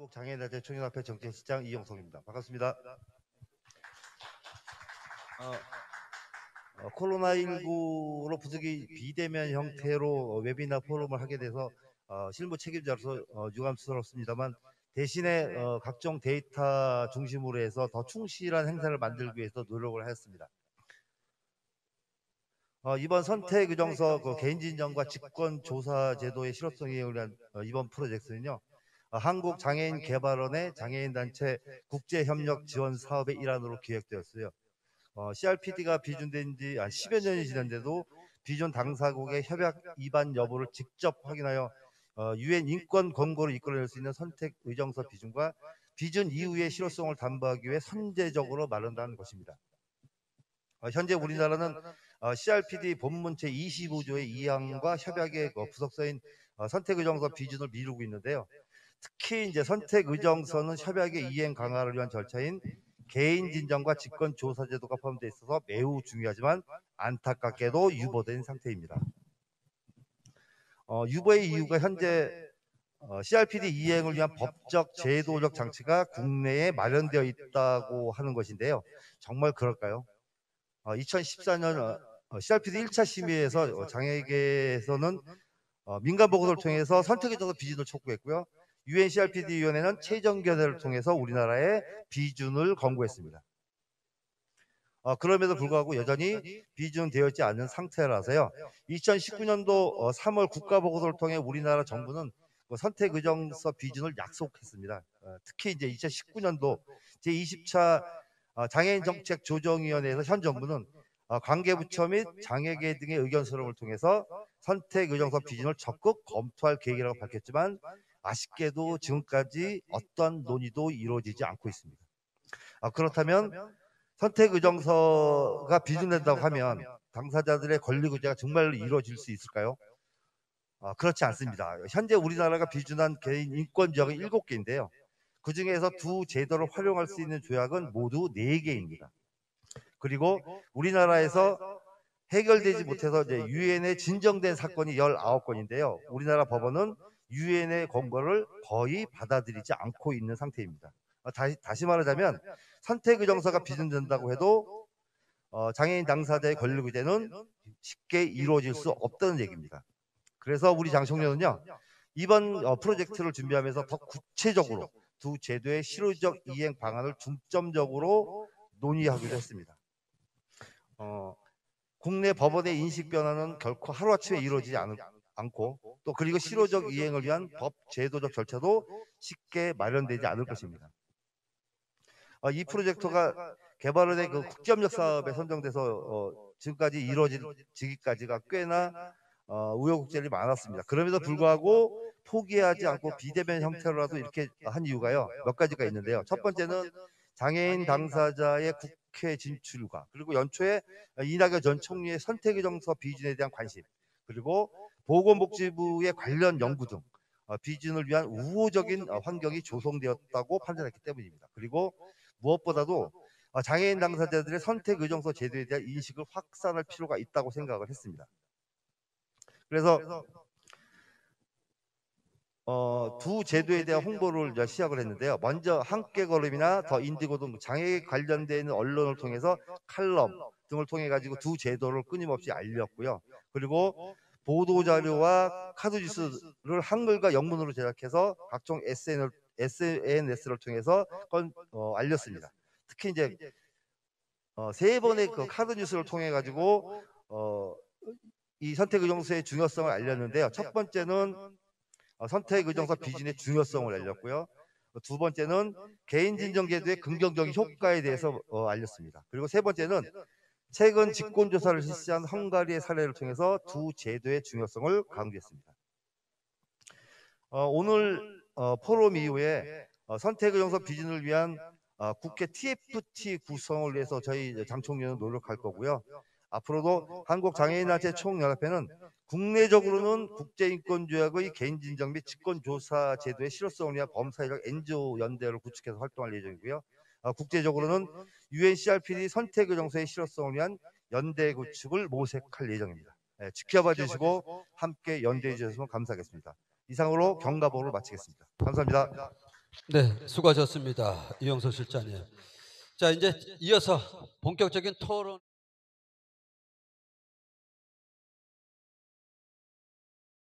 한국장애인단체 총연합회 정책실장 이용성입니다. 반갑습니다. 코로나19로 부득이 비대면 형태로 웨비나 포럼을 하게 돼서 실무 책임자로서 유감스럽습니다만, 대신에 각종 데이터 중심으로 해서 더 충실한 행사를 만들기 위해서 노력을 하였습니다. 이번 선택의정서 개인진정과 직권조사 제도의 실효성 이행을 위한 이번 프로젝트는요, 한국장애인개발원의 장애인단체 국제협력 지원 사업의 일환으로 기획되었어요. CRPD가 비준된 지 10여 년이 지났는데도 비준 당사국의 협약 위반 여부를 직접 확인하여 UN 인권 권고를 이끌어낼 수 있는 선택의정서 비준과 비준 이후의 실효성을 담보하기 위해 선제적으로 마련한 것입니다. 현재 우리나라는 CRPD 본문 제25조의 2항과 협약의 부속서인 선택의정서 비준을 미루고 있는데요. 특히 이제 선택의정서는 협약의 이행 강화를 위한 절차인 개인진정과 직권조사제도가 포함되어 있어서 매우 중요하지만 안타깝게도 유보된 상태입니다. 유보의 이유가 현재 CRPD 이행을 위한 법적 제도적 장치가 국내에 마련되어 있다고 하는 것인데요. 정말 그럴까요? 2014년 CRPD 1차 심의에서 장애계에서는 민간보고서를 통해서 선택의정서 비준을 촉구했고요. UN CRPD 위원회는 최종견해를 통해서 우리나라의 비준을 권고했습니다. 그럼에도 불구하고 여전히 비준되어 있지 않은 상태라서요. 2019년도 3월 국가보고서를 통해 우리나라 정부는 선택의정서 비준을 약속했습니다. 특히 이제 2019년도 제20차 장애인정책조정위원회에서 현 정부는 관계부처 및 장애계 등의 의견 수렴을 통해서 선택의정서 비준을 적극 검토할 계획이라고 밝혔지만, 아쉽게도 지금까지 어떤 논의도 이루어지지 않고 있습니다. 그렇다면 선택의정서가 비준된다고 하면 당사자들의 권리구제가 정말 이루어질 수 있을까요? 그렇지 않습니다. 현재 우리나라가 비준한 개인 인권 조약은 7개인데요. 그 중에서 두 제도를 활용할 수 있는 조약은 모두 4개입니다. 그리고 우리나라에서 해결되지 못해서 이제 유엔에 진정된 사건이 19건인데요. 우리나라 법원은 유엔의 권고를 거의 받아들이지 않고 있는 상태입니다. 다시 말하자면 선택의정서가 비준된다고 해도 장애인 당사자의 권리구제는 쉽게 이루어질 수 없다는 얘기입니다. 그래서 우리 장총련은요, 이번 프로젝트를 준비하면서 더 구체적으로 두 제도의 실효적 이행 방안을 중점적으로 논의하기로 했습니다. 국내 법원의 인식 변화는 결코 하루아침에 이루어지지 않고, 또 그리고 실효적 이행을 위한 법 제도적 절차도 쉽게 마련되지 않을 것입니다. 이 프로젝트가 개발원의 국제협력 사업에 선정돼서 지금까지 이루어지기까지가 꽤나 우여곡절이 많았습니다. 그럼에도 불구하고 포기하지 않고 비대면 형태로라도 이렇게 한 이유가요, 몇 가지가 있는데요. 첫 번째는 장애인 당사자의 국회 진출과, 그리고 연초에 이낙연 전 총리의 선택의정서 비준에 대한 관심, 그리고 보건복지부의 관련 연구 등 비준을 위한 우호적인 환경이 조성되었다고 판단했기 때문입니다. 그리고 무엇보다도 장애인 당사자들의 선택의정서 제도에 대한 인식을 확산할 필요가 있다고 생각을 했습니다. 그래서 두 제도에 대한 홍보를 시작을 했는데요. 먼저 함께 걸음이나 더 인디고 등 장애에 관련된 언론을 통해서 칼럼 등을 통해 가지고 두 제도를 끊임없이 알렸고요. 그리고 보도자료와 카드뉴스를 한글과 영문으로 제작해서 각종 SNS를 통해서 알렸습니다. 특히 이제 3번의 그 카드뉴스를 통해 가지고 이 선택의정서의 중요성을 알렸는데요. 첫 번째는 선택의정서 비준의 중요성을 알렸고요. 두 번째는 개인진정제도의 긍정적인 효과에 대해서 알렸습니다. 그리고 세 번째는 최근 직권조사를 실시한 헝가리의 사례를 통해서 두 제도의 중요성을 강조했습니다. 오늘 포럼 이후에 선택의정서 비준을 위한 국회 TFT 구성을 위해서 저희 장총련은 노력할 거고요. 앞으로도 한국장애인단체 총연합회는 국내적으로는 국제인권조약의 개인진정 및 직권조사 제도의 실효성을 위한 범사회적 NGO 연대를 구축해서 활동할 예정이고요. 국제적으로는 UN CRPD 선택의정서의 실효성을 위한 연대 구축을 모색할 예정입니다. 지켜봐 주시고 함께 연대해 주셔서 감사하겠습니다. 이상으로 경가보를 마치겠습니다. 감사합니다. 네, 수고하셨습니다. 이영서 실장님. 자, 이제 이어서 본격적인 토론.